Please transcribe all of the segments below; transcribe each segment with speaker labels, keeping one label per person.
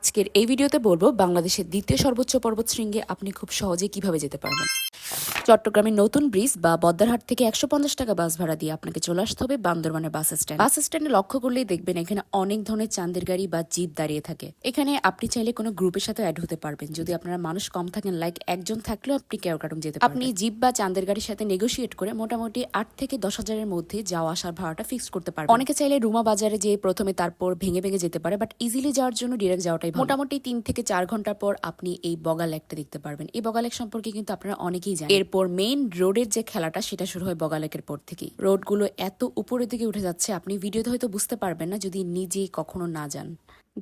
Speaker 1: আজকের এই ভিডিওতে বলবো বাংলাদেশের দ্বিতীয় সর্বোচ্চ পর্বতশৃঙ্গে আপনি খুব সহজে কিভাবে যেতে পারবেন। চট্টগ্রামের নতুন ব্রিজ বা বদ্দারহাট থেকে 150 টাকা বাস ভাড়া দিয়ে আপনাকে চলে আসতে হবে বান্দরবানের বাস স্ট্যান্ড। বাস স্ট্যান্ডে লক্ষ্য করলেই দেখবেন এখানে অনেক ধরনের চাঁদের গাড়ি বা জিপ দাঁড়িয়ে থাকে। এখানে আপনি চাইলে কোনো গ্রুপের সাথে অ্যাড হতে পারবেন। যদি আপনারা মানুষ কম থাকেন, লাইক একজন থাকলেও আপনি কেওক্রাডং যেতে পারবেন। আপনি জিপ বা চাঁদের গাড়ির সাথে নেগোশিয়েট করে মোটামুটি 8 থেকে 10 হাজারের মধ্যে যাওয়া আসার ভাড়াটা ফিক্স করতে পারবেন। অনেকে চাইলে রুমা বাজারে যেয়ে প্রথমে তারপর ভেঙে ভেঙে যেতে পারে, বাট ইজিলি যাওয়ার জন্য ডিরেক্ট যাওয়াটাই ভালো। মোটামুটি 3 থেকে 4 ঘন্টা পর আপনি এই বগা লেকটা দেখতে পারবেন। এই বগা লেক সম্পর্কে কিন্তু আপনারা অনেকেই জানেন। এরপর মেইন রোডের যে খেলাটা সেটা শুরু হয় বগা লেকের পর থেকেই। রোডগুলো এত উপরের দিকে উঠে যাচ্ছে আপনি ভিডিওতে হয়তো বুঝতে পারবেন না যদি নিজে কখনো না যান।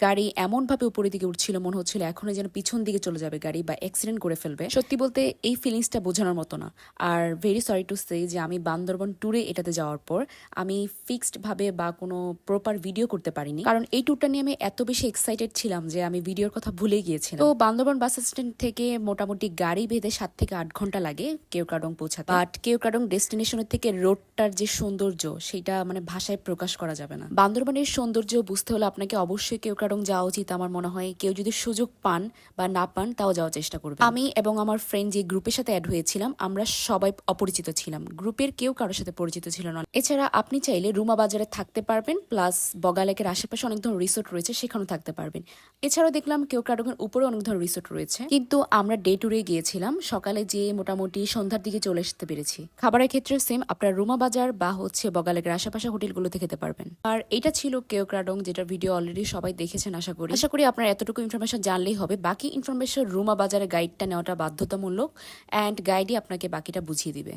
Speaker 1: গাড়ি এমন ভাবে উপরের দিকে উঠছিল মনে হচ্ছিল এখনো যেন পিছন দিকে চলে যাবে গাড়ি বা অ্যাক্সিডেন্ট করে ফেলবে। সত্যি বলতে এই ফিলিংসটা বোঝানোর মতো না। Are very sorry to say যে আমি বান্দরবন ট্যুরে এটাতে যাওয়ার পর আমি ফিক্সড ভাবে বা কোনো প্রপার ভিডিও করতে পারিনি, কারণ এই ট্যুরটা নিয়ে আমি এত বেশি এক্সাইটেড ছিলাম যে আমি ভিডিওর কথা ভুলে গিয়েছিলাম। তো বান্দরবন বাস স্ট্যান্ড থেকে মোটামুটি গাড়ি বেঁধে 7 থেকে 8 ঘন্টা লাগে কেওক্রাডং পৌঁছাতে। বাট কেওক্রাডং ডেস্টিনেশনের থেকে রোডটার যে সৌন্দর্য সেটা মানে ভাষায় প্রকাশ করা যাবে না। বান্দরবনের সৌন্দর্য বুঝতে হলে আপনাকে অবশ্যই কেওক্রাডং যাওয়া উচিত। আমার মনে হয় কেউ যদি সুযোগ পান বা না পান তাও যাওয়ার চেষ্টা করবে। আমি এবং আমার ফ্রেন্ড যে গ্রুপের সাথে অ্যাড হয়েছিলাম আমরা সবাই অপরিচিত ছিলাম, গ্রুপের কেউ কারোর সাথে পরিচিত ছিল না। এছাড়া আপনি চাইলে রুমা বাজারে থাকতে পারবেন, প্লাস বগালেকের আশেপাশে অনেক ধরনের রিসোর্ট রয়েছে সেখানেও থাকতে পারবেন। এছাড়াও দেখলাম কেওক্রাডং এর উপরে অনেক ধরনের রিসোর্ট রয়েছে, কিন্তু আমরা ডে ট্যুরে গিয়েছিলাম, সকালে যেয়ে মোটামুটি সন্ধ্যার দিকে চলে আসতে পেরেছি। খাবারের ক্ষেত্রে সেম, আপনার রুমা বাজার বা বগালেকের আশেপাশে হোটেলগুলোতে খেতে পারবেন। আর এটা ছিল কেওক্রাডং, যেটা ভিডিও অলরেডি সবাই দেখেছেন আশা করি আপনার এতটুকু ইনফরমেশন জানলেই হবে। বাকি ইনফরমেশন রুমা বাজারের গাইডটা নেওয়াটা বাধ্যতামূলক, অ্যান্ড গাইডই আপনাকে বাকিটা বুঝিয়ে দিবে।